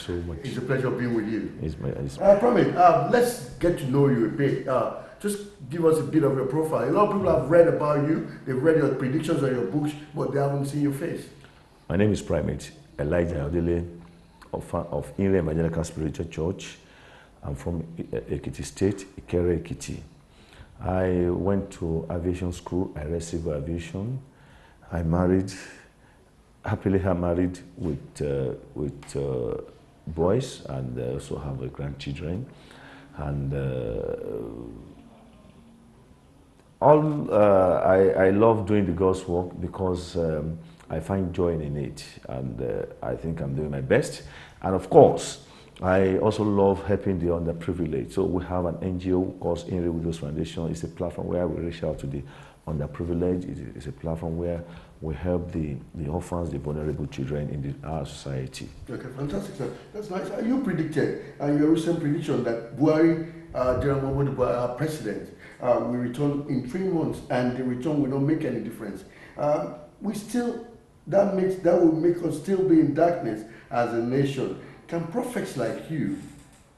so much. It's a pleasure being with you. It's Primate, let's get to know you a bit. Just give us a bit of your profile. A lot of people have read about you, they've read your predictions on your books, but they haven't seen your face. My name is Primate Elijah Ayodele of Evangelical Spiritual Church. I'm from Ekiti State, Ikere, Ekiti. I went to aviation school. I read civil aviation. I married, happily married with boys, and also have grandchildren. And I love doing the God's work because I find joy in it, and I think I'm doing my best. And of course, I also love helping the underprivileged. So we have an NGO called In Widows Foundation. It's a platform where we reach out to the underprivileged. It's a platform where we help the orphans, the vulnerable children in our society. Okay, fantastic, sir. That's nice. You predicted, and your recent prediction, that Buhari, our president, will return in 3 months, and the return will not make any difference. That will make us still be in darkness as a nation. Can prophets like you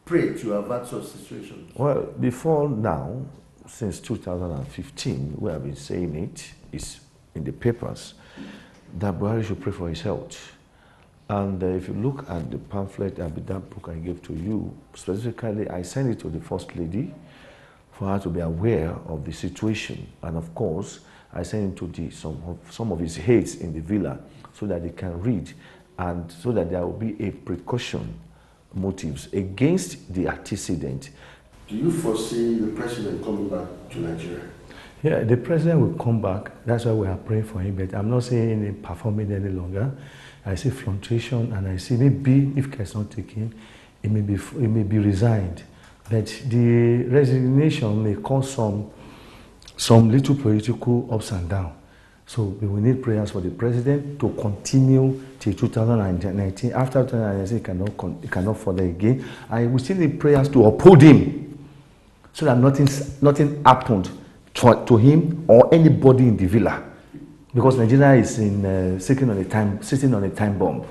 pray to avert such situations? Well, before now, since 2015, we have been saying it's in the papers that Buhari should pray for his health. And if you look at the pamphlet and that book I gave to you, specifically, I sent it to the First Lady for her to be aware of the situation. And of course, I sent it to some of his aides in the villa so that they can read, and so that there will be a precaution motives against the antecedent. Do you foresee the president coming back to Nigeria? Yeah, the president will come back. That's why we are praying for him. But I'm not saying him performing any longer. I see fluctuation, and I see maybe if care is not taken, it may be resigned. But the resignation may cause some little political ups and downs. So we will need prayers for the president to continue till 2019. After 2019, it cannot further again. And we still need prayers to uphold him, so that nothing happened to him or anybody in the villa. Because Nigeria is sitting on a time bomb.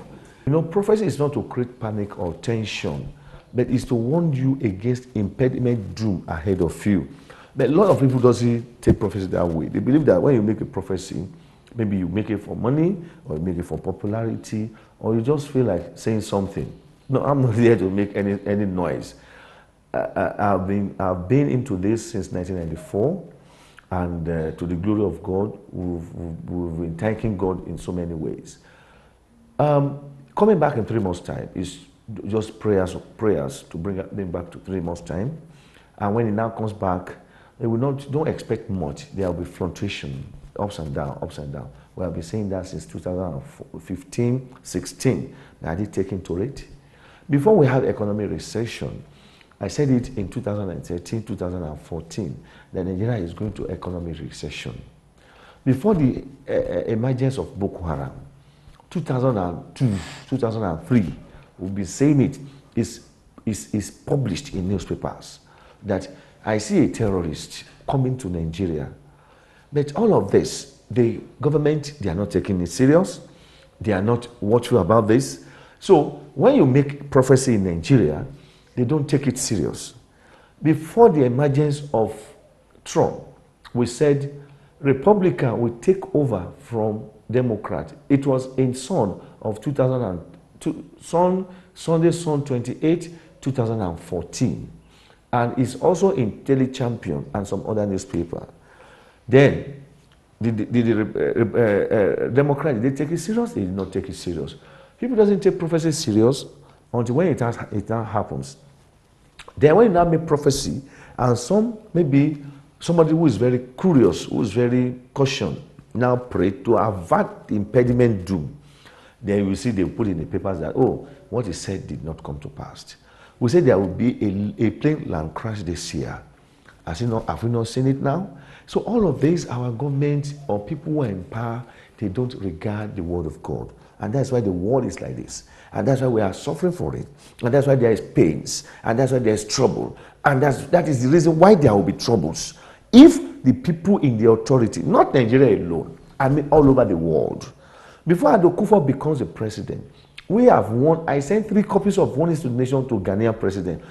You know, prophecy is not to create panic or tension, but it's to warn you against impediment doom ahead of you. But a lot of people doesn't take prophecy that way. They believe that when you make a prophecy, maybe you make it for money, or you make it for popularity, or you just feel like saying something. No, I'm not here to make any noise. I've been into this since 1994, and to the glory of God, we've been thanking God in so many ways. Coming back in 3 months' time is just prayers to bring them back to 3 months' time, and when it now comes back, they will don't expect much. There will be fluctuation, ups and down, ups and down. We have been saying that since 2015, 16. Now, they taken to it. Before we have economic recession, I said it in 2013, 2014, that Nigeria is going to economic recession. Before the emergence of Boko Haram, 2002, 2003, we'll be saying it is published in newspapers that I see a terrorist coming to Nigeria. But all of this, the government, they are not taking it serious. They are not watchful about this. So when you make prophecy in Nigeria, they don't take it serious. Before the emergence of Trump, we said Republican will take over from Democrat. It was in Sun of 2002, Sunday Sun 28, 2014. And it's also in Daily Champion and some other newspaper. Then, the Democrats, did they take it serious? They did not take it serious. People doesn't take prophecy serious until when it now happens. Then when you now make prophecy, and maybe somebody who is very curious, who is very cautious, now pray to avert the impediment doom. Then you see they put in the papers that, oh, what he said did not come to pass. We said there will be a plane land crash this year. Have we not seen it now? So all of this, our government or people who are in power, they don't regard the word of God. And that's why the world is like this. And that's why we are suffering for it. And that's why there is pains. And that's why there is trouble. And that is the reason why there will be troubles. If the people in the authority, not Nigeria alone, I mean all over the world, before Adokufo becomes the president, We have won. I sent 3 copies of One is to the Nation to Ghanaian President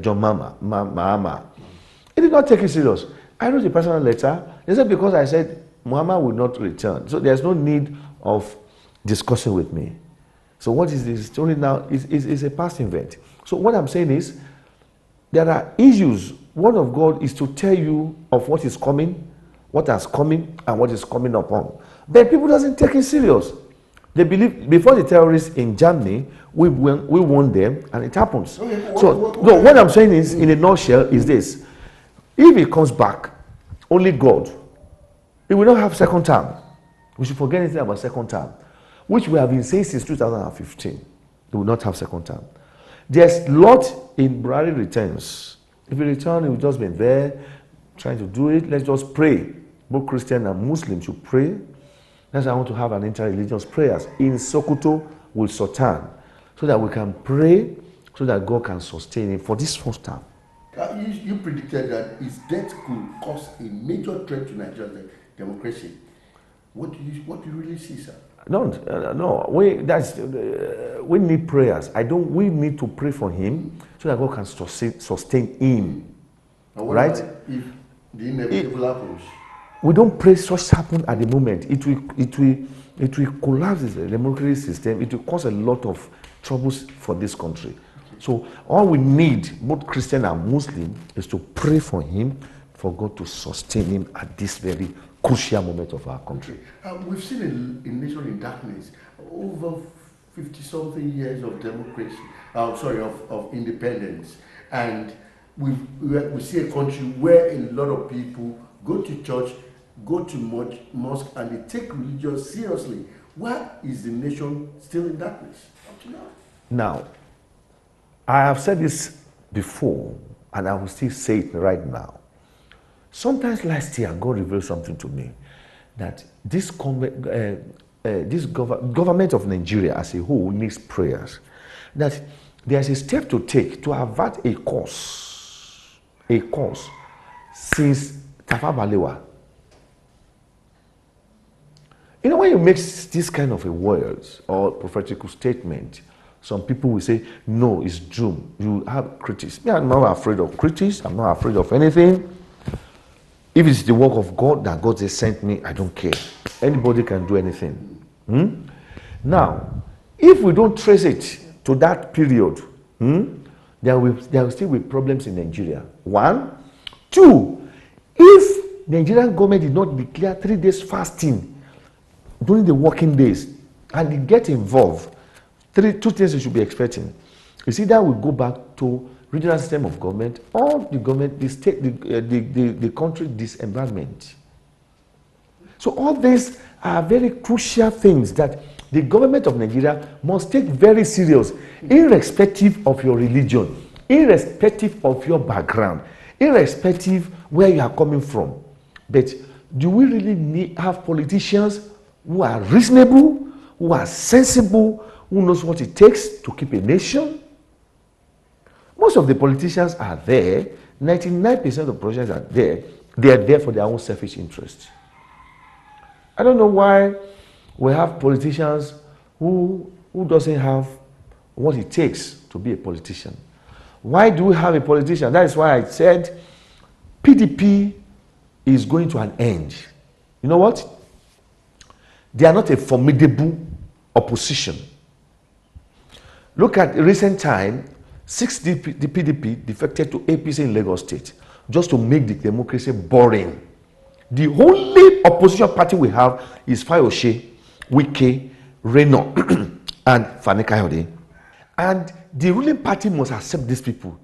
John Mahama. He did not take it serious. I wrote a personal letter. They said because I said Mahama will not return, so there's no need of discussing with me. So what is this story now? Is a past event. So what I'm saying is, there are issues. Word of God is to tell you of what is coming, what has coming, and what is coming upon. But people doesn't take it serious. They believe before the terrorists in Germany, we won them, and it happens. Okay, what I'm saying is, in a nutshell, is this: if he comes back, only God, he will not have second term. We should forget anything about second term, which we have been saying since 2015. He will not have second term. There's lot in Buhari returns. If he returns, he will just be there trying to do it. Let's just pray. Both Christian and Muslim should pray. That's why I want to have an inter-religious prayers in Sokoto with Sultan, so that we can pray, so that God can sustain him for this first time. You predicted that his death could cause a major threat to Nigerian democracy. What do you really see, sir? No. We need prayers. We need to pray for him so that God can sustain him. Right? If the inevitable happens. We don't pray such happen at the moment. It will collapse the democratic system. It will cause a lot of troubles for this country. Okay. So all we need, both Christian and Muslim, is to pray for him, for God to sustain him at this very crucial moment of our country. We've seen a nation in darkness over 50-something years of democracy. Of independence, and we see a country where a lot of people go to church, go to mosque, and they take religion seriously. Why is the nation still in darkness up to now? Now, I have said this before, and I will still say it right now. Sometimes last year, God revealed something to me, that this government of Nigeria as a whole needs prayers. That there's a step to take to avert a cause since Tafawa Balewa. You know, when you make this kind of a words or prophetical statement, some people will say, no, it's doom. You have critics. Me, I'm not afraid of critics. I'm not afraid of anything. If it's the work of God that God has sent me, I don't care. Anybody can do anything. Now, if we don't trace it to that period, there will still be problems in Nigeria. 1. 2, if Nigerian government did not declare 3 days fasting during the working days, and they get involved, 2 things you should be expecting. You see, that will go back to regional system of government, or the government, the state, the country disembarment. So all these are very crucial things that the government of Nigeria must take very serious, irrespective of your religion, irrespective of your background, irrespective where you are coming from. But do we really have politicians who are reasonable, who are sensible, who knows what it takes to keep a nation? Most of the politicians are there. 99% of politicians are there. They are there for their own selfish interests. I don't know why we have politicians who doesn't have what it takes to be a politician. Why do we have a politician? That is why I said PDP is going to an end. You know what? They are not a formidable opposition. Look at the recent time, 6 the PDP defected to APC in Lagos State just to make the democracy boring. The only opposition party we have is Fayose, Wike, Reno, and Fani Kayode. And the ruling party must accept these people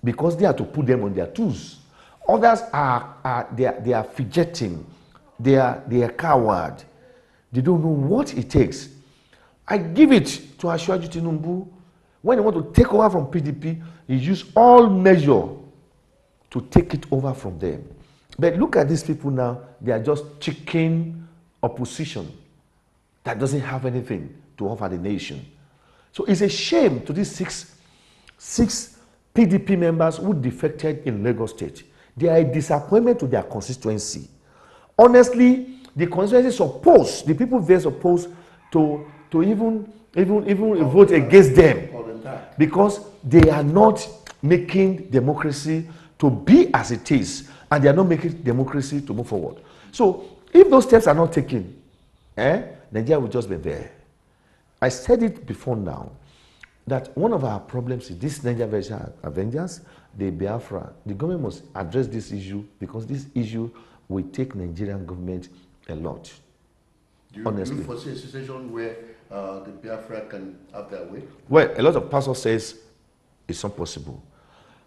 because they have to put them on their toes. Others they are fidgeting, they are coward. They don't know what it takes. I give it to Asiwaju Tinubu. When he want to take over from PDP, he used all measure to take it over from them. But look at these people now. They are just chicken opposition that doesn't have anything to offer the nation. So it's a shame to these six PDP members who defected in Lagos State. They are a disappointment to their constituency. Honestly, the constituency supposed, the people there supposed to even even vote against them, Call them back. because they are not making democracy to be as it is, and they are not making democracy to move forward. So if those steps are not taken, Nigeria will just be there. I said it before now, that one of our problems is this Nigeria version Avengers, the Biafra. The government must address this issue, because this issue will take Nigerian government a lot. Do honestly. you foresee a situation where the Biafra can have their way? Well, a lot of pastors says it's not possible.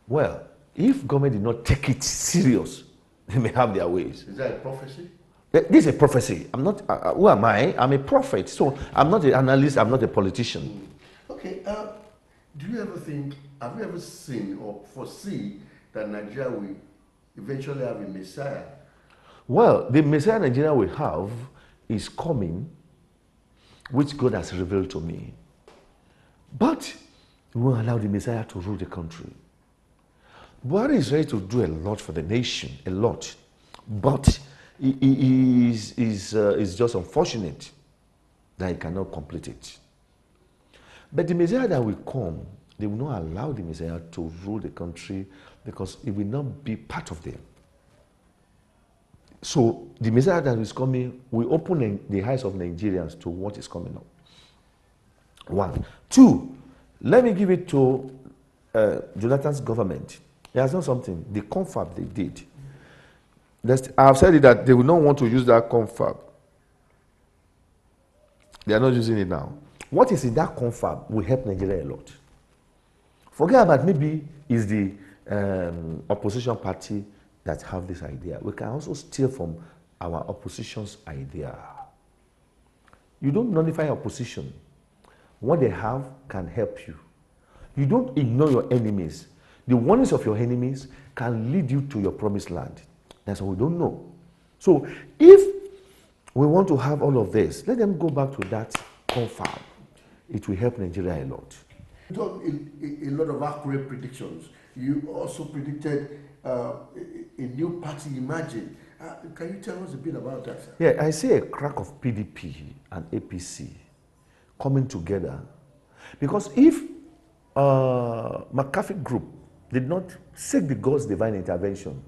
Well, if government did not take it serious, they may have their ways. Is that a prophecy? This is a prophecy. I'm not, who am I? I'm a prophet. So I'm not an analyst, I'm not a politician. Okay, do you ever think, have you ever seen or foresee that Nigeria will eventually have a Messiah? Well, the Messiah Nigeria will have is coming, which God has revealed to me. But we won't allow the Messiah to rule the country. Buhari is ready to do a lot for the nation, a lot. But he is just unfortunate that he cannot complete it. But the Messiah that will come, they will not allow the Messiah to rule the country, because it will not be part of them. So the Messiah that is coming will open the eyes of Nigerians to what is coming up. One. Two, let me give it to Jonathan's government. He has done something. The confab they did. I've said it that they will not want to use that confab. They are not using it now. What is in that confab will help Nigeria a lot. Forget about maybe it's the opposition party that have this idea. We can also steal from our opposition's idea. You don't nullify opposition. What they have can help you. You don't ignore your enemies. The warnings of your enemies can lead you to your promised land. That's what we don't know. So if we want to have all of this, let them go back to that confab. It will help Nigeria a lot. You done a lot of accurate predictions. You also predicted a new party emerging. Can you tell us a bit about that, sir? Yeah, I see a crack of PDP and APC coming together. Because if McAfee Group did not seek the God's divine intervention,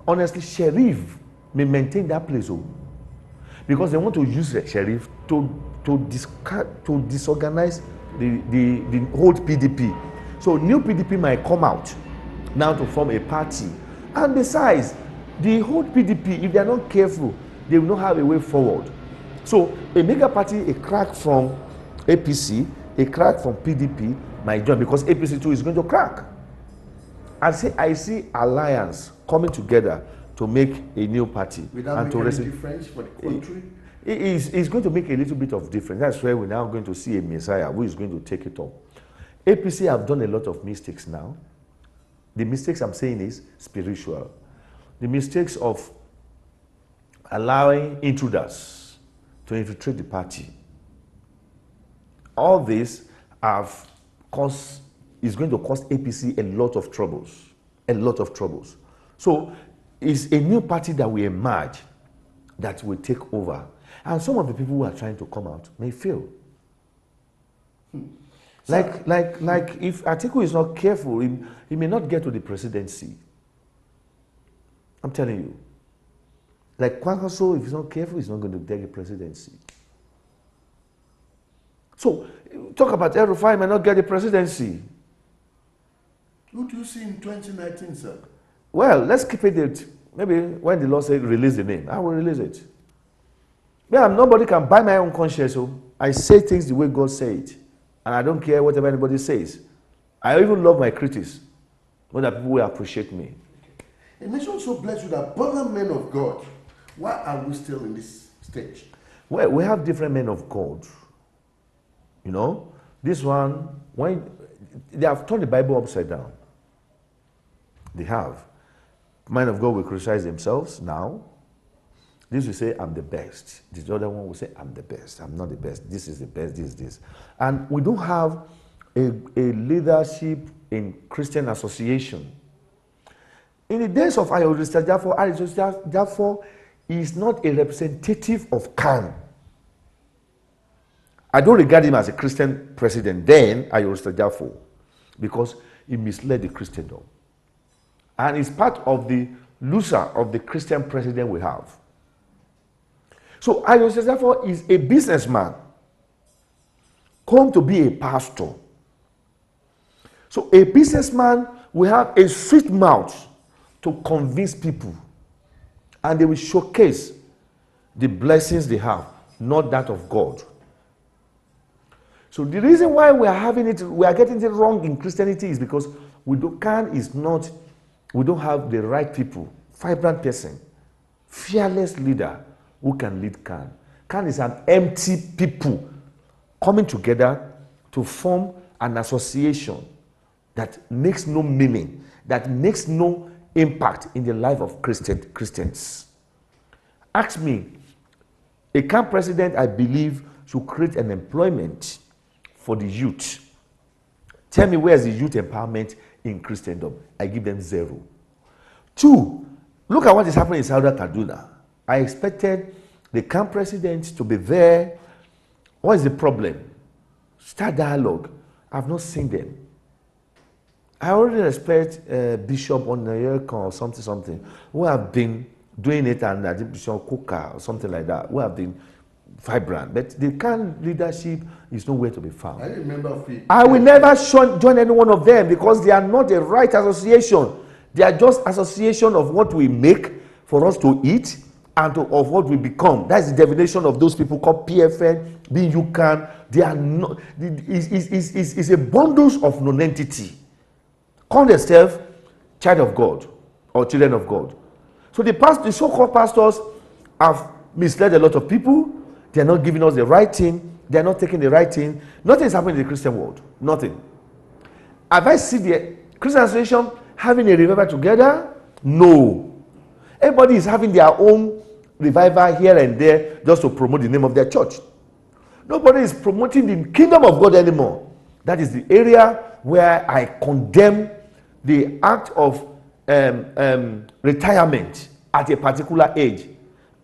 honestly, Sheriff may maintain that place. Because they want to use the Sheriff to disorganize the old PDP. So new PDP might come out now to form a party. And besides, the old PDP, if they are not careful, they will not have a way forward. So a mega party, a crack from APC, a crack from PDP might join, because APC too is going to crack. I see alliance coming together to make a new party. Without making any difference for the country? It's going to make a little bit of difference. That's where we're now going to see a Messiah who is going to take it up. APC have done a lot of mistakes now. The mistakes I'm saying is spiritual. The mistakes of allowing intruders to infiltrate the party. All this is going to cause APC a lot of troubles. A lot of troubles. So it's a new party that will emerge that will take over. And some of the people who are trying to come out may fail. Like if Atiku is not careful, he may not get to the presidency. I'm telling you. Like Kwankwaso, if he's not careful, he's not going to get the presidency. So, talk about El-Rufai may not get the presidency. Who do you see in 2019, sir? Well, let's keep it. Maybe when the law says release the name, I will release it. Yeah, nobody can buy my own conscience. So I say things the way God said it. And I don't care whatever anybody says. I even love my critics. When that people will appreciate me. A nation so blessed with abundant men of God. Why are we still in this stage? Well, we have different men of God. You know, this one, when they have turned the Bible upside down. They have. Men of God will criticize themselves now. This will say, I'm the best. This other one will say, I'm the best. I'm not the best. This is the best. This is this. And we don't have a leadership in Christian association. In the days of Ayodele, therefore, is not a representative of CAN. I don't regard him as a Christian president then, Ayodele, because he misled the Christendom. And it's part of the loser of the Christian president we have. So Ayodele is a businessman, come to be a pastor. So a businessman will have a sweet mouth to convince people, and they will showcase the blessings they have, not that of God. So the reason why we are getting it wrong in Christianity is because we don't have the right people, vibrant person, fearless leader who can lead Can. Can is an empty people coming together to form an association that makes no meaning, that makes no impact in the life of Christians. Ask me, a camp president, I believe, should create an employment for the youth. Tell me, where's the youth empowerment in Christendom? I give them 0. 2, look at what is happening in Southern Kaduna. I expected the camp president to be there. What is the problem? Start dialogue. I've not seen them. I already respect Bishop Onayeka or something, who have been doing it, and Bishop Kuka or something like that, who have been vibrant. But the current leadership is nowhere to be found. I remember. I will never join any one of them because they are not the right association. They are just association of what we make for us to eat and of what we become. That's the definition of those people called PFN, BUCAN. They are not. It's a bundle of non-entity. Call themselves child of God or children of God. So the so-called pastors have misled a lot of people. They are not giving us the right thing. They are not taking the right thing. Nothing is happening in the Christian world. Nothing. Have I seen the Christian association having a revival together? No. Everybody is having their own revival here and there just to promote the name of their church. Nobody is promoting the kingdom of God anymore. That is the area where I condemn the act of retirement at a particular age,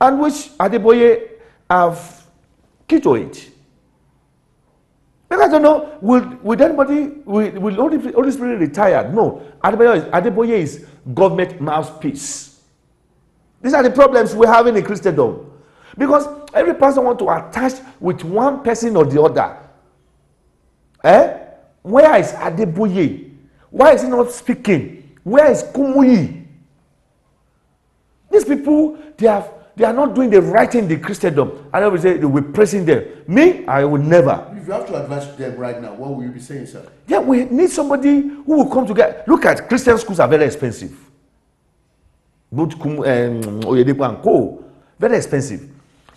and which Adeboye have key to it. Because I don't know, will anybody, will Holy Spirit retire? No. Adeboye is government mouthpiece. These are the problems we're having in Christendom. Because every person wants to attach with one person or the other. Where is Adeboye? Why is he not speaking? Where is Kumuyi? These people, they are not doing the right thing in the Christendom. And I will say they will be praising them. Me, I will never. If you have to advise them right now, what will you be saying, sir? Yeah, we need somebody who will come together. Look at Christian schools are very expensive. Both Oyedepo and Co. Very expensive.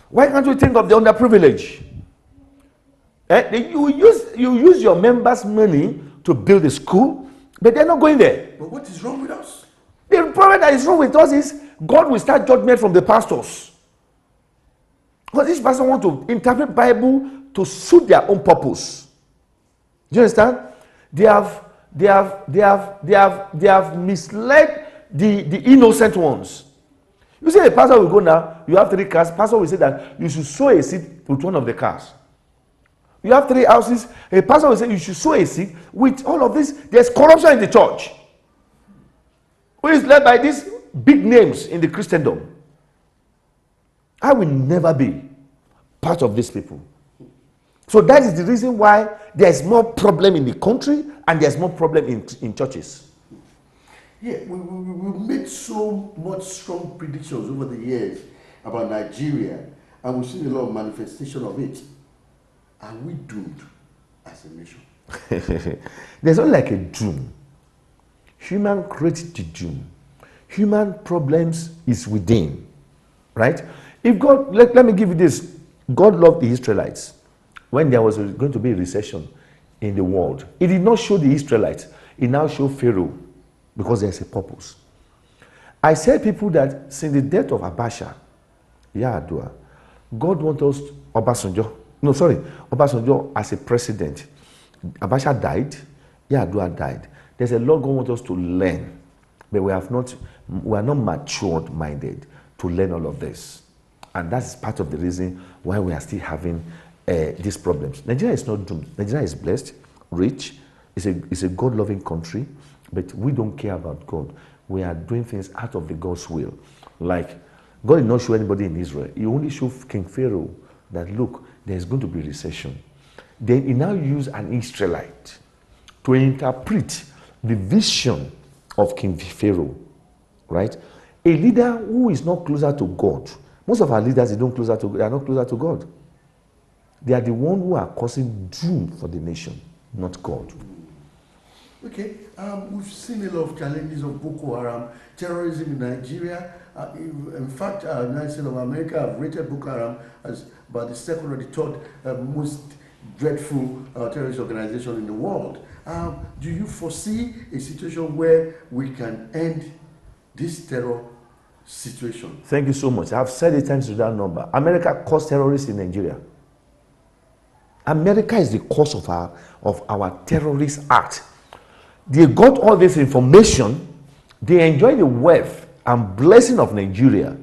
Why can't you think of the underprivileged? You use your members' money to build a school, but they're not going there. But what is wrong with us? The problem that is wrong with us is God will start judgment from the pastors. Because each pastor wants to interpret Bible to suit their own purpose. Do you understand? They have misled the innocent ones. You see, a pastor will go now, you have 3 cars, pastor will say that you should sow a seed with one of the cars. You have 3 houses, a pastor will say you should sow a seed with all of this. There's corruption in the church. Who is led by these big names in the Christendom? I will never be part of these people. So that is the reason why there's more problem in the country and there's more problem in churches. Yeah, we made so much strong predictions over the years about Nigeria, and we've seen a lot of manifestation of it. Are we doomed as a nation? There's not like a doom. Human created the doom. Human problems is within, right? If God, let me give you this. God loved the Israelites when there was going to be a recession in the world. He did not show the Israelites. He now showed Pharaoh because there's a purpose. I said people that since the death of Abacha, Ayodele, God wants us, Obasanjo as a president. Abacha died, Ayodele died. There's a lot God wants us to learn, but we are not matured minded to learn all of this. And that's part of the reason why we are still having these problems. Nigeria is not doomed. Nigeria is blessed, rich. It's a God-loving country, but we don't care about God. We are doing things out of the God's will. Like, God did not show anybody in Israel. He only showed King Pharaoh that, look, there's going to be recession. Then he now used an Israelite to interpret the vision of King Pharaoh, right? A leader who is not closer to God. Most of our leaders, they are not closer to God. They are the ones who are causing doom for the nation, not God. Okay, we've seen a lot of challenges of Boko Haram, terrorism in Nigeria. In fact, United States of America have rated Boko Haram as about the second or the third most dreadful terrorist organization in the world. Do you foresee a situation where we can end this terror situation? Thank you so much. I've said it times to that number. America caused terrorists in Nigeria. America is the cause of our terrorist act. They got all this information. They enjoy the wealth and blessing of Nigeria.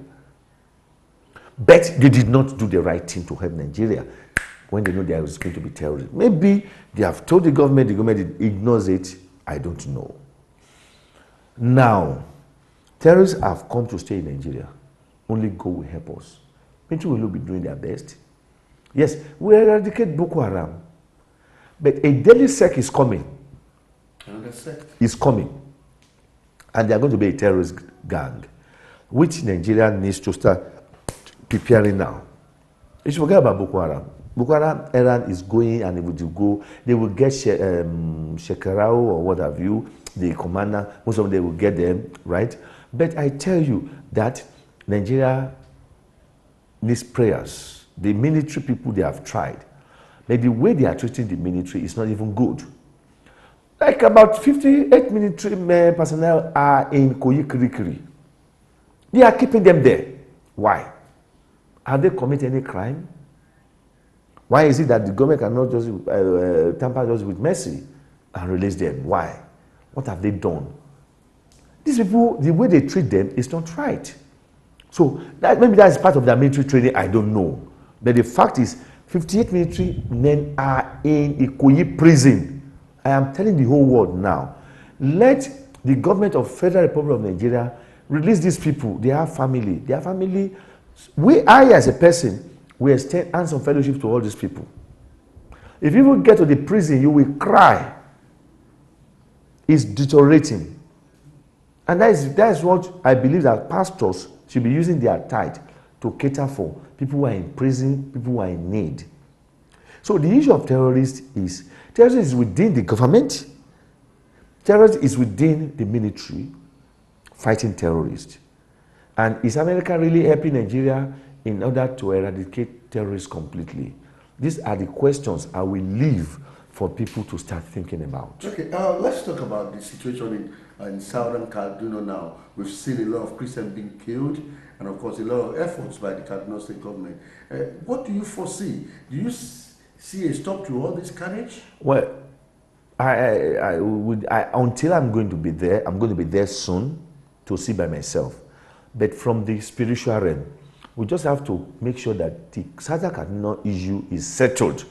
But they did not do the right thing to help Nigeria when they know there was going to be terrorism. Maybe they have told the government ignores it. I don't know. Now, terrorists have come to stay in Nigeria. Only God will help us. Military will not be doing their best. Yes, we eradicate Boko Haram. But a daily sect is coming. Another sect is coming. And they are going to be a terrorist gang, which Nigeria needs to start preparing now. You should forget about Boko Haram. Boko Haram Iran is going, and they will get Shekarao or what have you, the commander, most of them, they will get them, right? But I tell you that Nigeria needs prayers. The military people, they have tried. But the way they are treating the military is not even good. Like about 58 military personnel are in Koyi-Kirikiri. They are keeping them there. Why? Have they committed any crime? Why is it that the government cannot just tamper just with mercy and release them? Why? What have they done? These people, the way they treat them is not right. So maybe that's part of their military training, I don't know. But the fact is, 58 military men are in Ikoyi prison. I am telling the whole world now, let the government of Federal Republic of Nigeria release these people. They have family. Their family. I as a person, will extend hands of fellowship to all these people. If you get to the prison, you will cry. It's deteriorating. And that is what I believe that pastors should be using their tithe to cater for people who are in prison, people who are in need. So the issue of terrorists is within the government. Terrorism is within the military fighting terrorists. And is America really helping Nigeria in order to eradicate terrorists completely? These are the questions I will leave for people to start thinking about. Okay, let's talk about the situation in southern Kaduna now. We've seen a lot of Christians being killed, and of course a lot of efforts by the Kaduna state government. What do you foresee? Do you see a stop to all this carnage? Well, until I'm going to be there soon to see by myself. But from the spiritual realm, we just have to make sure that the Southern Kaduna issue is settled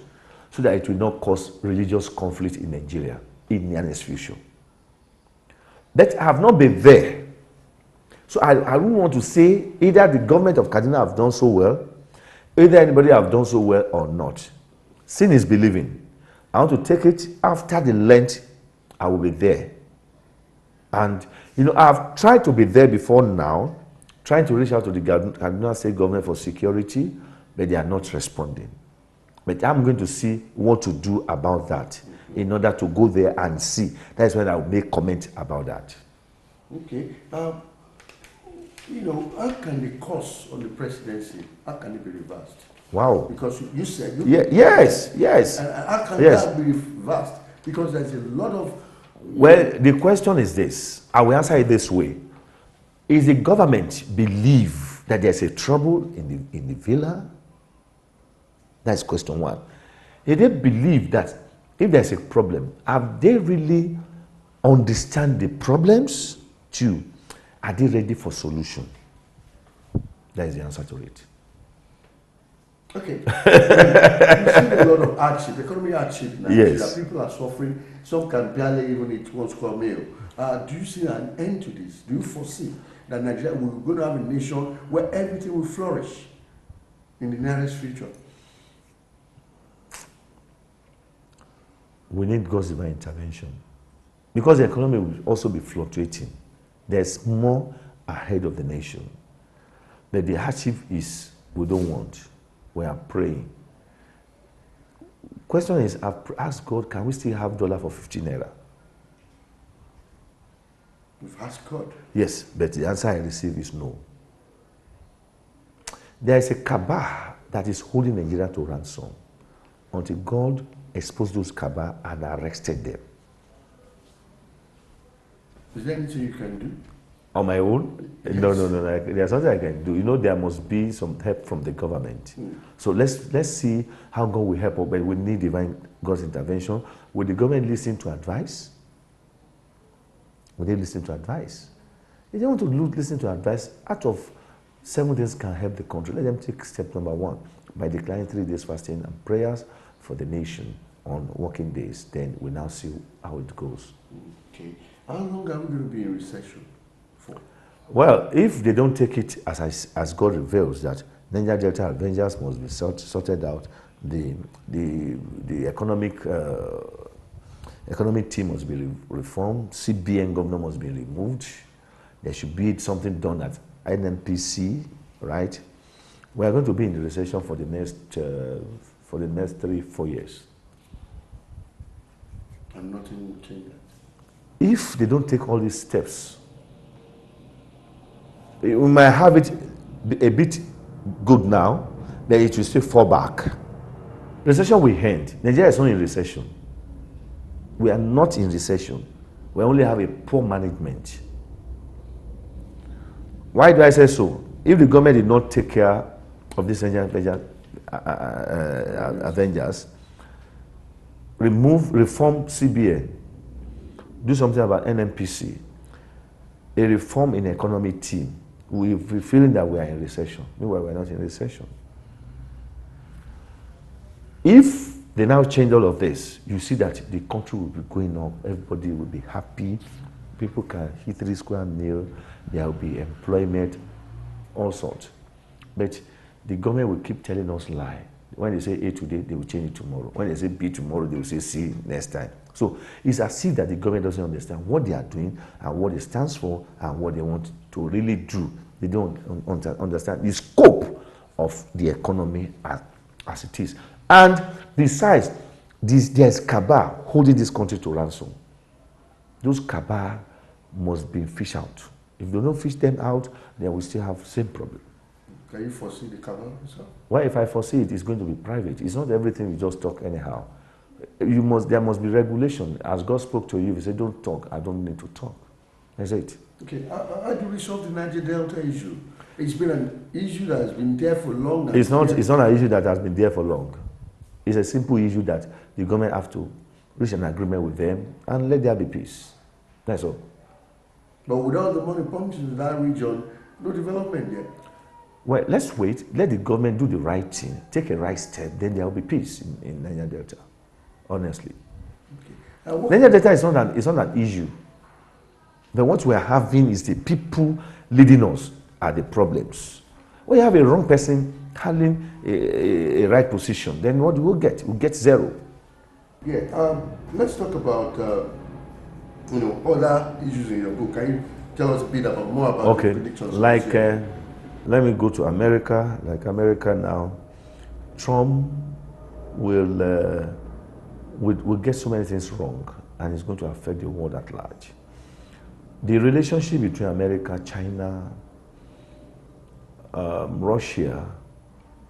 so that it will not cause religious conflict in Nigeria in the near future. But I have not been there. So I don't want to say either the government of Kaduna have done so well, either anybody have done so well or not. Sin is believing. I want to take it after the Lent, I will be there. And, I've tried to be there before now, trying to reach out to the Kaduna state government for security, but they are not responding. But I'm going to see what to do about that in order to go there and see. That's when I'll make comment about that. Okay. How can the course on the presidency, how can it be reversed? Wow. Because you said... Yes. And how can that be reversed? Because there's a lot of... Well, the question is this. I will answer it this way. Is the government believe that there's a trouble in the villa? That's question one. If they believe that if there's a problem, have they really understand the problems? Two, are they ready for solution? That is the answer to it. Okay. We've seen a lot of hardship, economic hardship in Nigeria. Yes. People are suffering. Some can barely even eat one square meal. Do you see an end to this? Do you foresee that Nigeria we're going to have a nation where everything will flourish in the nearest future? We need God's divine intervention. Because the economy will also be fluctuating. There's more ahead of the nation. But the hardship is we don't want. We are praying. Question is, I've asked God, can we still have dollar for 50 naira? We've asked God. Yes, but the answer I receive is no. There is a cabal that is holding Nigeria to ransom until God exposed those cabal and arrested them. Is there anything you can do? On my own? Yes. No. There's something I can do. You know, there must be some help from the government. So let's see how God will help us, but we need divine God's intervention. Will the government listen to advice? Will they listen to advice? If they want to listen to advice, out of 7 things can help the country, let them take step number 1 by declaring 3 days fasting and prayers for the nation on working days. Then we now see how it goes. Okay. How long are we going to be in recession for? Well, if they don't take it as God reveals that Niger Delta Avengers must be sorted out, the economic team must be reformed, CBN governor must be removed, there should be something done at NNPC, right? We are going to be in the recession for the next 3-4 years. And nothing will change that. If they don't take all these steps, we might have it a bit good now, then it will still fall back. Recession will end. Nigeria is not in recession. We are not in recession. We only have a poor management. Why do I say so? If the government did not take care of these Avengers, reform CBN, do something about NNPC, a reform in the economy team, we'll be feeling that we are in recession. Meanwhile, we're not in recession. If they now change all of this, you see that the country will be going up, everybody will be happy, people can hit 3 square meal, there will be employment, all sorts. But the government will keep telling us lie. When they say A today, they will change it tomorrow. When they say B tomorrow, they will say C next time. So it's as if that the government doesn't understand what they are doing and what it stands for and what they want to really do. They don't understand the scope of the economy as it is. And besides, there's cabal holding this country to ransom. Those cabal must be fished out. If they don't fish them out, then we still have the same problem. Can you foresee the cabal yourself? Well, if I foresee it, it's going to be private. It's not everything you just talk anyhow. There must be regulation. As God spoke to you, if you say, don't talk, I don't need to talk. That's it. Okay, how do we solve the Niger Delta issue? It's been an issue that has been there for long. It's not an issue that has been there for long. It's a simple issue that the government have to reach an agreement with them and let there be peace. That's all. But without the money pumped into that region, no development there. Well, let's wait. Let the government do the right thing, take a right step, then there will be peace in Niger Delta. Honestly. Okay. Niger Delta is not an issue. But what we are having is the people leading us are the problems. When you have a wrong person handling a right position, then what do we get? We get 0. Yeah. Let's talk about other issues in your book. Can you tell us a bit more about the predictions? Like, let me go to America. Like America now, Trump will get so many things wrong, and it's going to affect the world at large. The relationship between America, China, Russia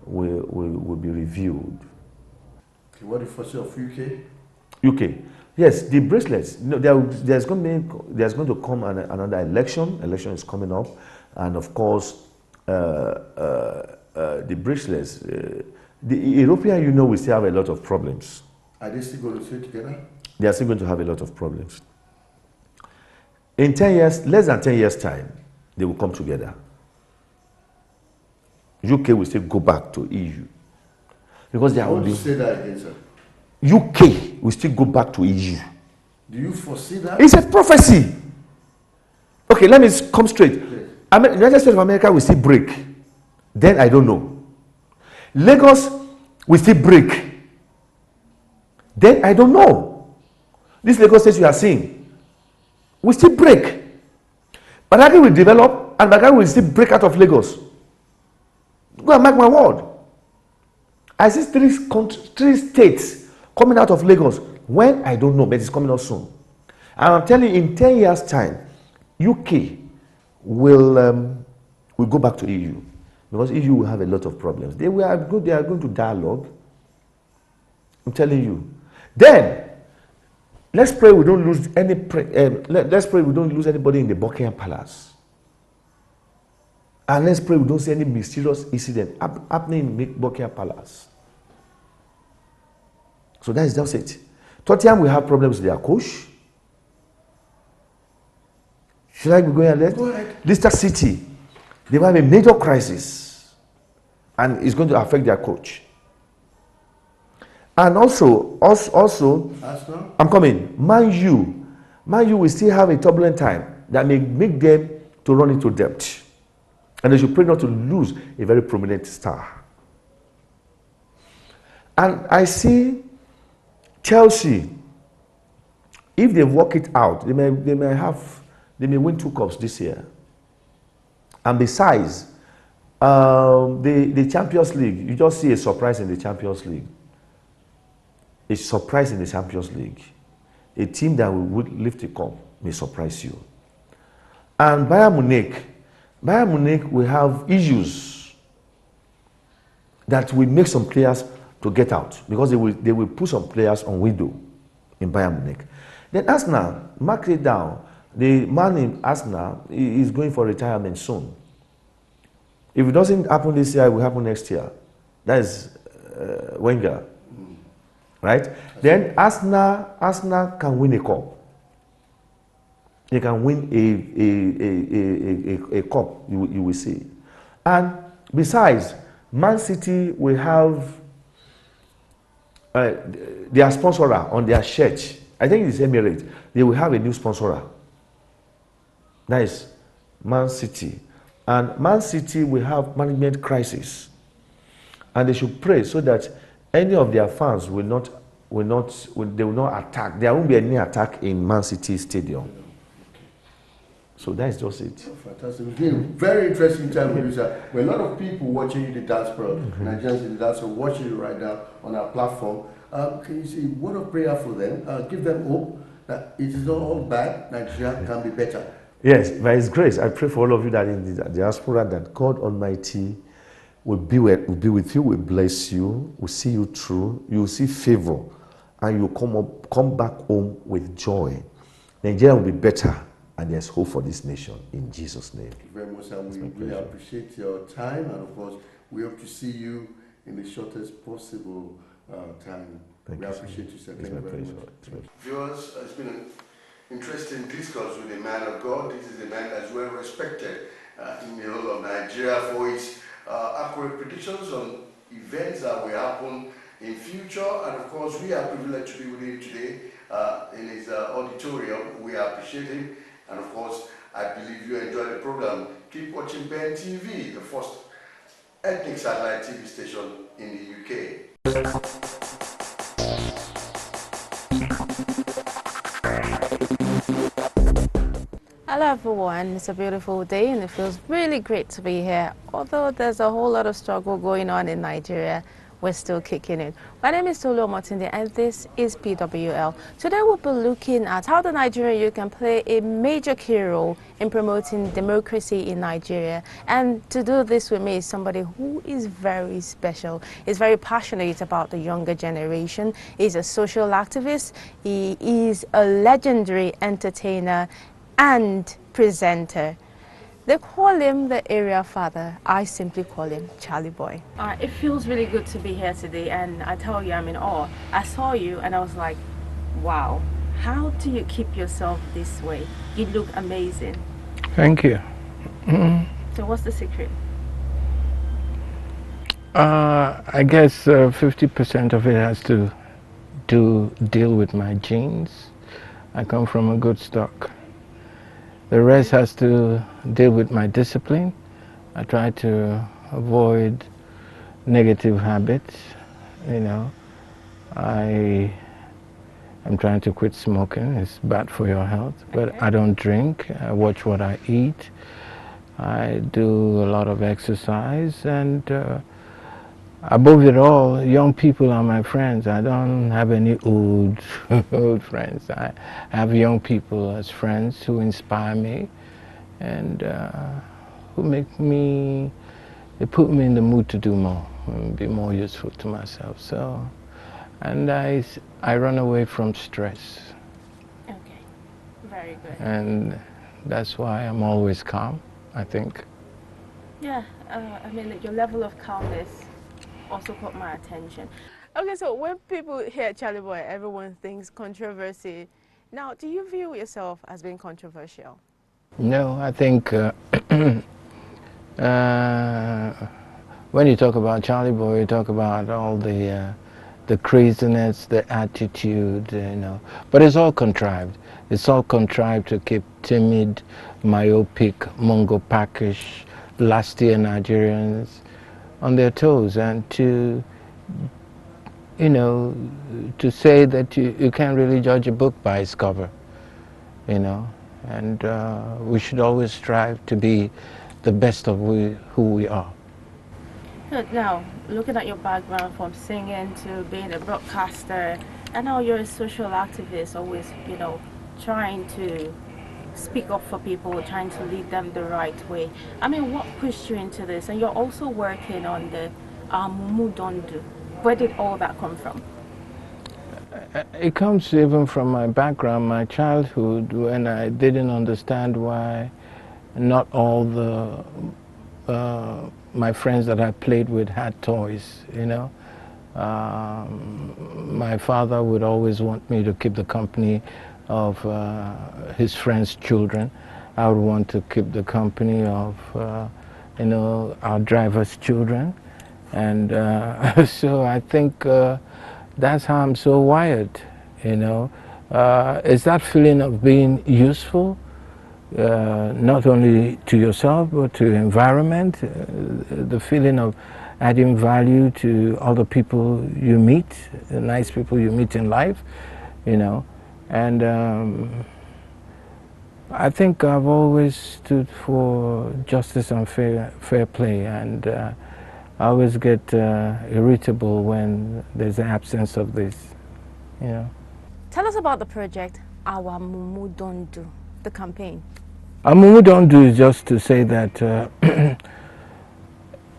will be reviewed. Okay, what do you foresee of UK? UK, yes, the bracelets. There's going to come another election. Election is coming up, and of course, the bracelets. The European Union will still have a lot of problems. Are they still going to stay together? They are still going to have a lot of problems. In 10 years, less than 10 years' time, they will come together. UK will still go back to EU. because there I will want be to say that again, sir. UK will still go back to EU. Do you foresee that? It's a prophecy. Okay, let me come straight. United States of America will still break. Then I don't know. Lagos will still break. Then I don't know. This Lagos state you are seeing will still break. Badagry will develop and Badagry will still break out of Lagos. Go and mark my word. I see three states coming out of Lagos. When I don't know, but it's coming out soon. And I'm telling you, in 10 years' time, UK will go back to EU because EU will have a lot of problems. They are going to dialogue. I'm telling you. Then let's pray we don't lose let's pray we don't lose anybody in the Buckingham Palace. And let's pray we don't see any mysterious incident happening in Buckingham Palace. So that is just it. Tottenham will have problems with their coach. Should I be going ahead? Go ahead. Leicester City, they will have a major crisis, and it's going to affect their coach. And also, Arsenal? I'm coming. Man U will still have a turbulent time that may make them to run into debt, and they should pray not to lose a very prominent star. And I see Chelsea. If they work it out, they may win 2 cups this year. And besides, the Champions League, you just see a surprise in the Champions League. A surprise in the Champions League. A team that will lift the cup may surprise you. And Bayern Munich will have issues that will make some players to get out because they will put some players on window in Bayern Munich. Then Arsenal, mark it down. The man in Arsenal is going for retirement soon. If it doesn't happen this year, it will happen next year. That is Wenger. Right? Then Arsenal can win a cup. They can win a cup, you will see. And besides, Man City will have their sponsor on their shirt. I think it's Emirates. They will have a new sponsor. That is Man City. And Man City will have management crisis. And they should pray so that any of their fans will not attack. There won't be any attack in Man City Stadium. So that's just it. Oh, fantastic. It's been a very interesting time with you, sir. There are a lot of people watching you, the diaspora, Nigerians in the diaspora, watching you right now on our platform. Can you say a word of prayer for them? Give them hope that it is not all bad. Nigeria can be better. Yes, by His grace, I pray for all of you that in the diaspora that God Almighty will be with you, will bless you, will see you through, you will see favor, and you come back home with joy. Nigeria will be better, and there's hope for this nation in Jesus' name. Thank you very much, and we really appreciate your time, and of course, we hope to see you in the shortest possible time. We appreciate you, sir. Thank you very much. Viewers, it's been an interesting discourse with a man of God. This is a man that's well respected in the whole of Nigeria for his accurate predictions on events that will happen in future, and of course we are privileged to be with him today in his auditorium. We appreciate him, and of course I believe you enjoy the program. Keep watching Ben TV, the first ethnic satellite TV station in the UK. Hello everyone, it's a beautiful day and it feels really great to be here. Although there's a whole lot of struggle going on in Nigeria, we're still kicking it. My name is Tolu Omotinde and this is PWL. Today we'll be looking at how the Nigerian youth can play a major key role in promoting democracy in Nigeria. And to do this with me is somebody who is very special. He's very passionate about the younger generation. He's a social activist. He is a legendary entertainer and presenter. They call him the area father. I simply call him Charlie Boy. It feels really good to be here today, and I tell you, I'm in awe. I saw you and I was like, wow, how do you keep yourself this way? You look amazing. Thank you. So what's the secret? I guess 50% of it has to deal with my genes. I come from a good stock. The rest has to deal with my discipline. I try to avoid negative habits. You know, I'm trying to quit smoking. It's bad for your health. But I don't drink. I watch what I eat. I do a lot of exercise, and above it all, young people are my friends. I don't have any old old friends. I have young people as friends who inspire me, and who make me, they put me in the mood to do more and be more useful to myself. So, and I run away from stress. Okay, very good. And that's why I'm always calm, I think. Yeah, I mean, your level of calmness also caught my attention. Okay, so when people hear Charlie Boy, everyone thinks controversy. Now, do you view yourself as being controversial? No, I think uh, when you talk about Charlie Boy, you talk about all the craziness, the attitude, you know. But it's all contrived. It's all contrived to keep timid, myopic, Mongo-packish, last-year Nigerians on their toes, and to, you know, to say that you can't really judge a book by its cover, you know. And we should always strive to be the best of who we are. Good. Now, looking at your background from singing to being a broadcaster, and now you're a social activist, always, you know, trying to speak up for people, trying to lead them the right way. I mean, what pushed you into this? And you're also working on the Mumu Dondu. Where did all that come from? It comes even from my background, my childhood, when I didn't understand why not all my friends that I played with had toys, you know. My father would always want me to keep the company of his friends' children. I would want to keep the company of, you know, our drivers' children. And so I think that's how I'm so wired, you know. It's that feeling of being useful, not only to yourself but to the environment, the feeling of adding value to other people you meet, the nice people you meet in life, you know. And I think I've always stood for justice and fair play, and I always get irritable when there's an absence of this, you know. Tell us about the project, Our Mumu Dondu, the campaign. Our Mumu Dondu is just to say that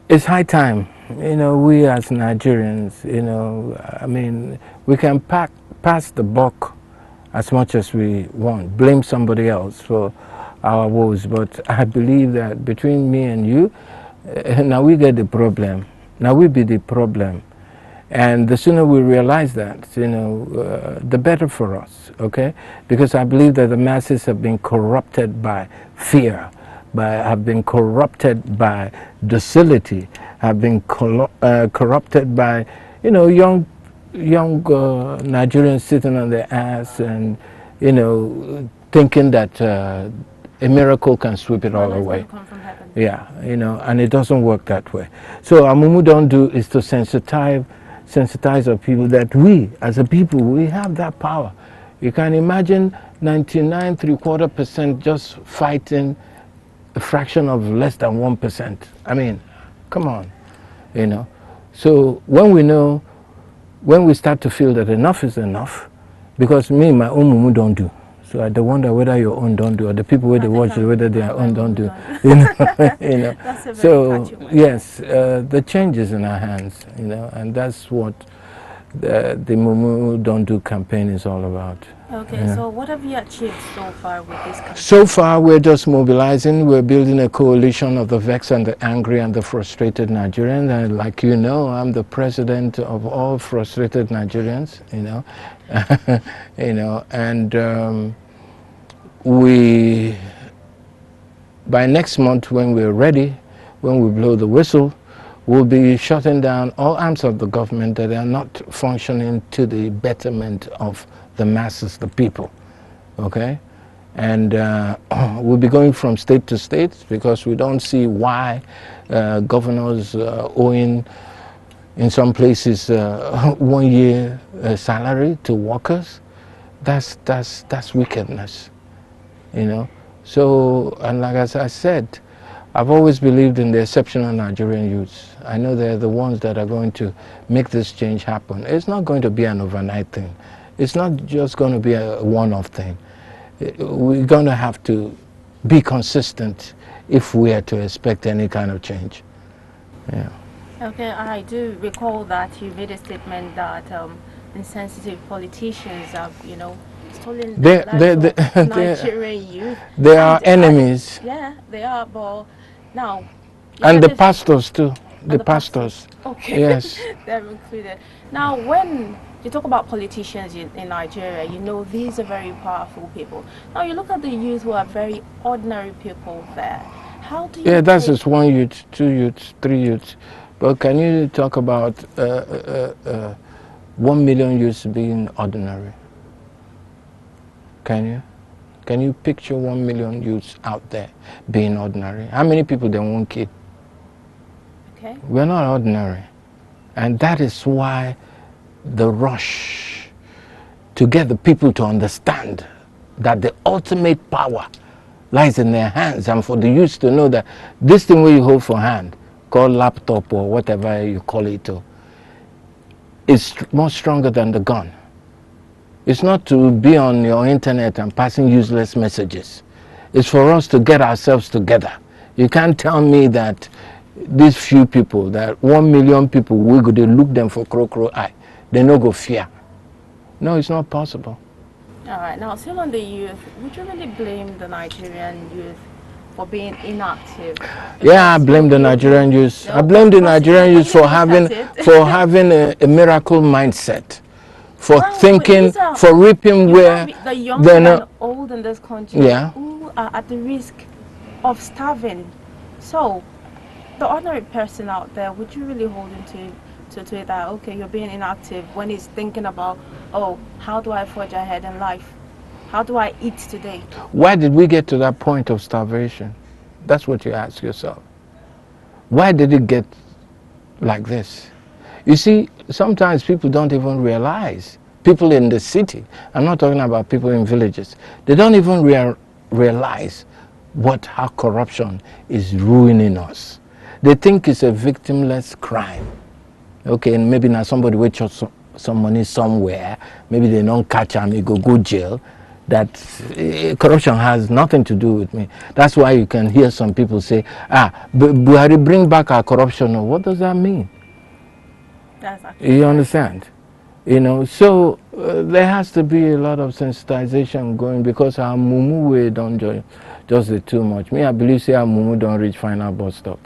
it's high time, you know, we as Nigerians, you know, I mean, we can pass the buck as much as we want, blame somebody else for our woes, but I believe that between me and you, now we get the problem, now we be the problem. And the sooner we realize that, you know, the better for us, okay? Because I believe that the masses have been corrupted by fear, have been corrupted by docility, have been corrupted by, you know, young Nigerians sitting on their ass and, you know, thinking that a miracle can sweep it all away. Yeah, you know, and it doesn't work that way. So Amumu Dondu is to sensitize our people that we, as a people, we have that power. You can imagine 99.75% just fighting a fraction of less than 1%. I mean, come on, you know. So when we start to feel that enough is enough, because me, my own Mumu don't do. So I don't wonder whether your own don't do, or the people where they watch it, whether their own don't do. You know, you know. That's a very So yes, the change is in our hands, you know, and that's what the Mumu Don't Do campaign is all about. Okay, Yeah. so what have you achieved so far with this campaign? So far, we're just mobilizing. We're building a coalition of the vexed and the angry and the frustrated Nigerians. And like you know, I'm the president of all frustrated Nigerians, you know. You know, and by next month when we're ready, when we blow the whistle, will be shutting down all arms of the government that are not functioning to the betterment of the masses, the people, okay? And we'll be going from state to state because we don't see why governors owing in some places 1 year salary to workers. That's wickedness, you know. So, and like as I said, I've always believed in the exceptional Nigerian youths. I know they're the ones that are going to make this change happen. It's not going to be an overnight thing. It's not just going to be a one-off thing. We're going to have to be consistent if we are to expect any kind of change. Yeah. Okay, I do recall that you made a statement that insensitive politicians have, you know, stolen the lives of Nigerian youth. They are enemies. Yeah, they are, but now... And the pastors too. The pastors. Okay. Yes. They're included. Now, when you talk about politicians in Nigeria, you know these are very powerful people. Now, you look at the youth who are very ordinary people there. How do you... Yeah, that's just 1 youth, 2 youths, 3 youths. But can you talk about 1 million youths being ordinary? Can you? Can you picture 1 million youths out there being ordinary? How many people they won't kill? Okay. We're not ordinary. And that is why the rush to get the people to understand that the ultimate power lies in their hands, and for the youth to know that this thing where you hold for hand, called laptop or whatever you call it, is more stronger than the gun. It's not to be on your internet and passing useless messages. It's for us to get ourselves together. You can't tell me that these few people, that 1 million people, we go to look them for crow eye. They no go fear. No, it's not possible. All right, now still on the youth, would you really blame the Nigerian youth for being inactive? Yeah, I blame the Nigerian youth. I blame the Nigerian youth for having a miracle mindset, for thinking, for reaping where the young and old in this country who are at the risk of starving. So, the ordinary person out there, would you really hold him to it that, okay, you're being inactive when he's thinking about, oh, how do I forge ahead in life? How do I eat today? Why did we get to that point of starvation? That's what you ask yourself. Why did it get like this? You see, sometimes people don't even realize, people in the city, I'm not talking about people in villages, they don't even realize how corruption is ruining us. They think it's a victimless crime. Okay, and maybe now somebody will charge some money somewhere, maybe they don't catch him, he go jail. That corruption has nothing to do with me. That's why you can hear some people say, Buhari, bring back our corruption. What does that mean? You understand? You know, so there has to be a lot of sensitization going, because our mumu way don't just too much. Me, I believe say our mumu don't reach final bus stop.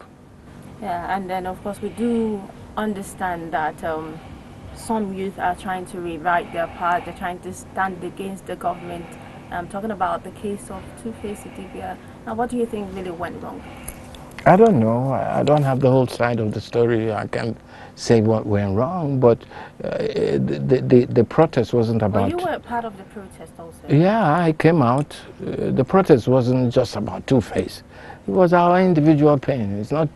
Yeah, and then of course we do understand that some youth are trying to rewrite their path. They're trying to stand against the government. I'm talking about the case of Two-Face Idibia. Now, what do you think really went wrong? I don't know. I don't have the whole side of the story. I can't say what went wrong, but the protest wasn't about... Well, you were part of the protest also. Yeah, I came out. The protest wasn't just about Two-Face. It was our individual pain. It's not...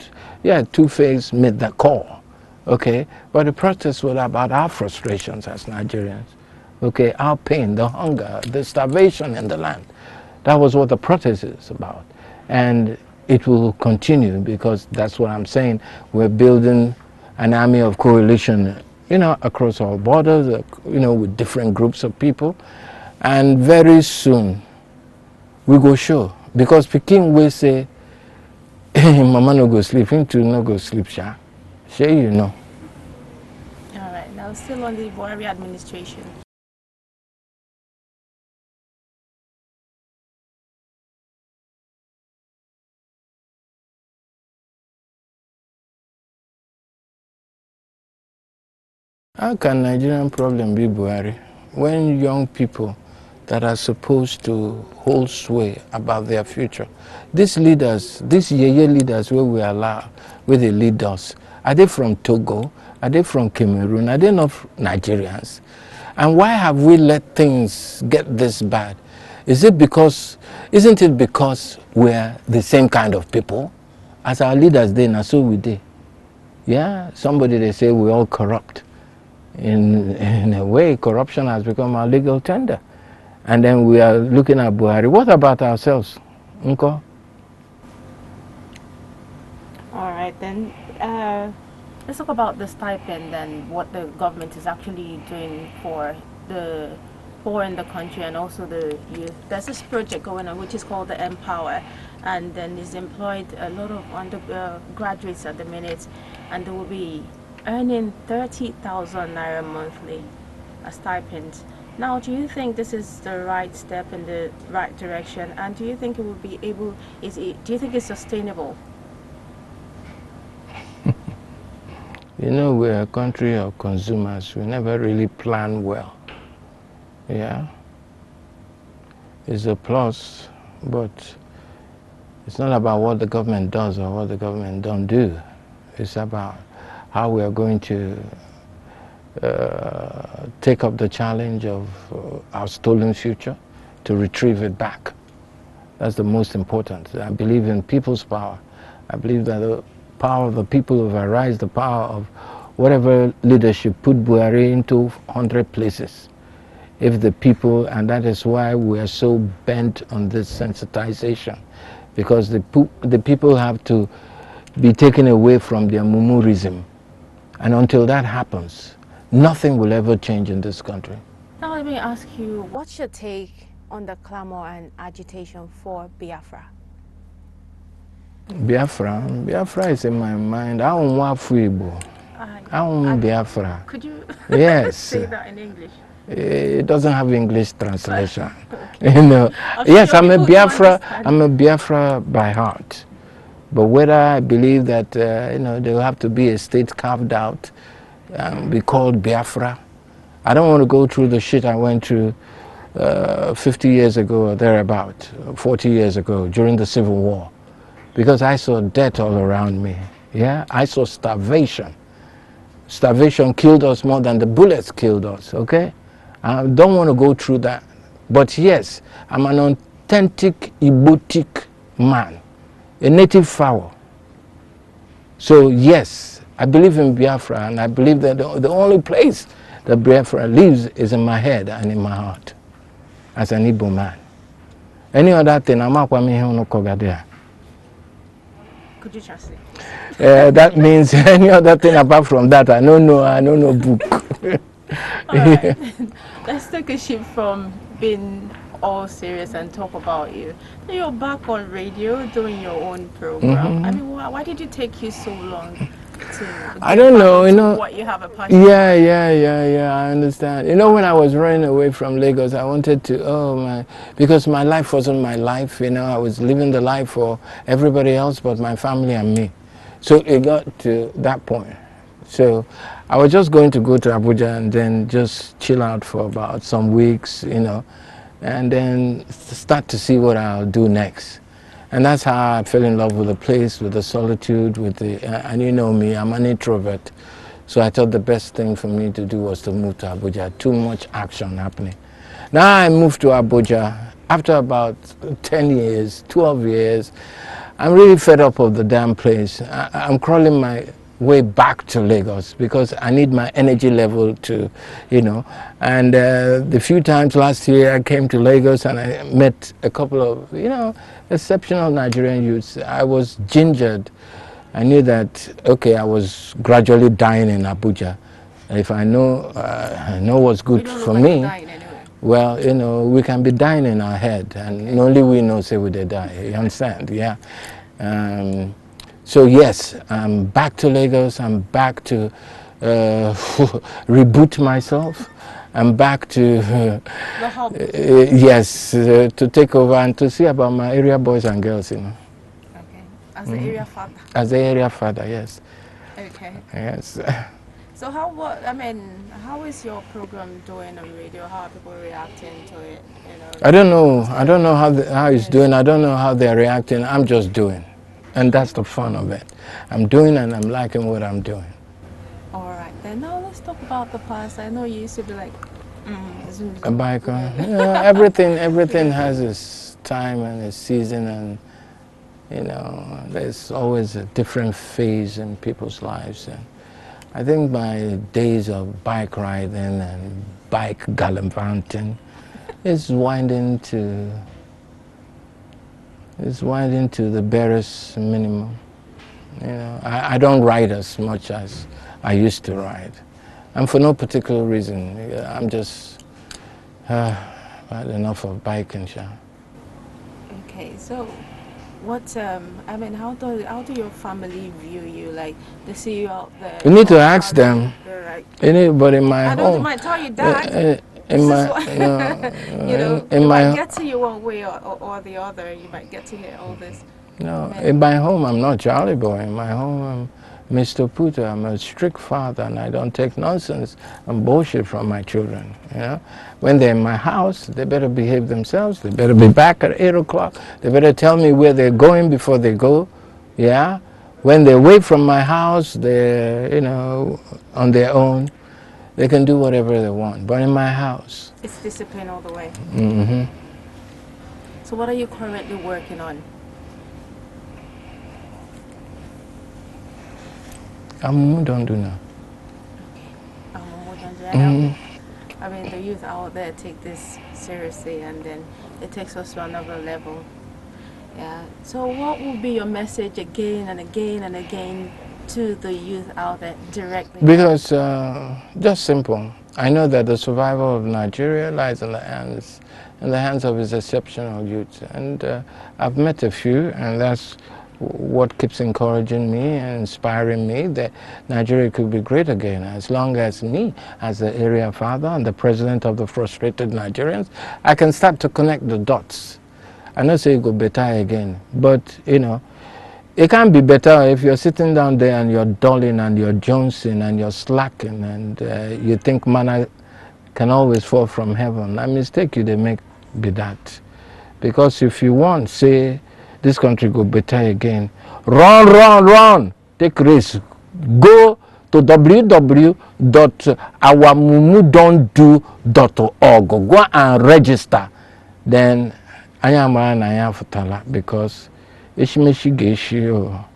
Yeah, Two-Face made the call. Okay, but the protest was about our frustrations as Nigerians. Okay, our pain, the hunger, the starvation in the land. That was what the protest is about. And it will continue, because that's what I'm saying. We're building an army of coalition, you know, across all borders, you know, with different groups of people. And very soon, we go show. Because Peking will say, hey, Mama no go sleep, him too no go sleep, sha. Sure, you know. All right, now still on the Buhari administration. How can Nigerian problem be Buhari when young people that are supposed to hold sway about their future. These leaders, these yeye leaders where we allow, where they lead us, are they from Togo? Are they from Cameroon? Are they not Nigerians? And why have we let things get this bad? Isn't it because we're the same kind of people? As our leaders then, and so we did. Yeah, somebody they say we're all corrupt. In a way, corruption has become our legal tender. And then we are looking at Buhari. What about ourselves? Unko? All right, then. Let's talk about the stipend and what the government is actually doing for the poor in the country and also the youth. There's this project going on which is called the Empower, and then it's employed a lot of undergraduates at the minute, and they will be earning 30,000 naira monthly as stipend. Now, do you think this is the right step in the right direction, and do you think it will be able? Do you think it's sustainable? You know, we're a country of consumers. We never really plan well. Yeah. It's a plus, but it's not about what the government does or what the government don't do. It's about how we are going to take up the challenge of our stolen future, to retrieve it back. That's the most important. I believe in people's power. I believe that the power of the people overrides the power of whatever leadership put Buhari into 100 places. If the people, and that is why we are so bent on this sensitization, because the people have to be taken away from their mumurism. And until that happens, nothing will ever change in this country. Now let me ask you, what's your take on the clamor and agitation for Biafra? Biafra is in my mind. I don't want Fuibo. I want Biafra. Could you yes. say that in English? It doesn't have English translation. Okay. You know. Yes, I'm a Biafra by heart. But whether I believe that you know, there will have to be a state carved out, be called Biafra, I don't want to go through the shit I went through 50 years ago or thereabout, 40 years ago during the Civil War, because I saw death all around me. Yeah, I saw starvation. Starvation killed us more than the bullets killed us. Okay, I don't want to go through that. But yes, I'm an authentic Igbotic man, a native fowl. So yes, I believe in Biafra, and I believe that the only place that Biafra lives is in my head and in my heart, as an Igbo man. Any other thing, I'm not going to. Could you translate? That means any other thing apart from that, I don't know book. All right. Let's take a shift from being all serious and talk about you. So you're back on radio doing your own program. I mean, why did it take you so long to I don't know, you know, what you have a passion yeah, I understand. You know, when I was running away from Lagos, I wanted to, because my life wasn't my life, you know, I was living the life for everybody else but my family and me. So it got to that point. So I was just going to go to Abuja and then just chill out for about some weeks, you know, and then start to see what I'll do next. And that's how I fell in love with the place, with the solitude, with the, and you know me, I'm an introvert. So I thought the best thing for me to do was to move to Abuja. Too much action happening. Now I moved to Abuja after about 10 years, 12 years. I'm really fed up of the damn place. I'm crawling my way back to Lagos because I need my energy level to, you know. And the few times last year I came to Lagos and I met a couple of, you know, exceptional Nigerian youths. I was gingered. I knew that, okay, I was gradually dying in Abuja. If I know what's good for me, well, you know, we can be dying in our head, and only we know say we they die. You understand? Yeah. So yes, I'm back to Lagos. I'm back to reboot myself. I'm back to yes, to take over and to see about my area boys and girls, you know. Okay, as the area father. As the area father, yes. Okay. Yes. So how is your program doing on radio? How are people reacting to it? You know, I don't know. I don't know how it's doing. I don't know how they're reacting. I'm just doing. And that's the fun of it. I'm doing and I'm liking what I'm doing. All right, then now let's talk about the past. I know you used to be like, A biker. Yeah, everything has its time and its season, and you know, there's always a different phase in people's lives. And I think my days of bike riding and bike gallivanting is winding to the barest minimum. You know, I don't ride as much as I used to ride, and for no particular reason. I'm just had enough of biking, Sha. okay, so what how do your family view you? Like they see you out there. You need to ask them. They're like, Anybody in my I don't home. might tell you that. In my, You know, in it my, might get to you one way or the other. You might get to hear all this. no, in my home, I'm not Charlie Boy. In my home, I'm Mr. Puta. I'm a strict father, and I don't take nonsense and bullshit from my children. You know, when they're in my house, they better behave themselves. They better be back at 8 o'clock. They better tell me where they're going before they go. Yeah, when they're away from my house, they're, you know, on their own. They can do whatever they want, but in my house, it's discipline all the way. Mm-hmm. So what are you currently working on? Don't do now. I mean, the youth out there take this seriously, and then it takes us to another level. Yeah. So what will be your message again and again and again to the youth out there directly? Because just simple. I know that the survival of Nigeria lies in the hands of its exceptional youth, and I've met a few, and that's what keeps encouraging me and inspiring me that Nigeria could be great again, as long as me, as the area father and the president of the frustrated Nigerians, I can start to connect the dots. I know say it go better again, but you know, it can't be better if you're sitting down there and you're dulling and you're jonesing and you're slacking and you think manna can always fall from heaven. A mistake you they make be that. Because if you want, say, this country go better again, run, take risk. Go to www.ourmumudon'tdo.org. Go and register. Then, I am futala because Ishimeshi Geshi.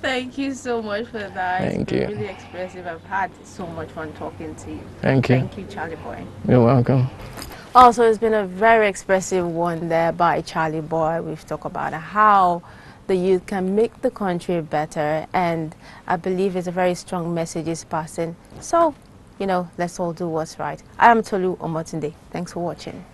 Thank you so much for that. Thank It's you. been really expressive. I've had so much fun talking to you. Thank you. Thank you, Charlie Boy. You're welcome. Also, it's been a very expressive one there by Charlie Boy. We've talked about how the youth can make the country better, and I believe it's a very strong message it's passing. So, you know, let's all do what's right. I am Tolu Omotunde. Thanks for watching.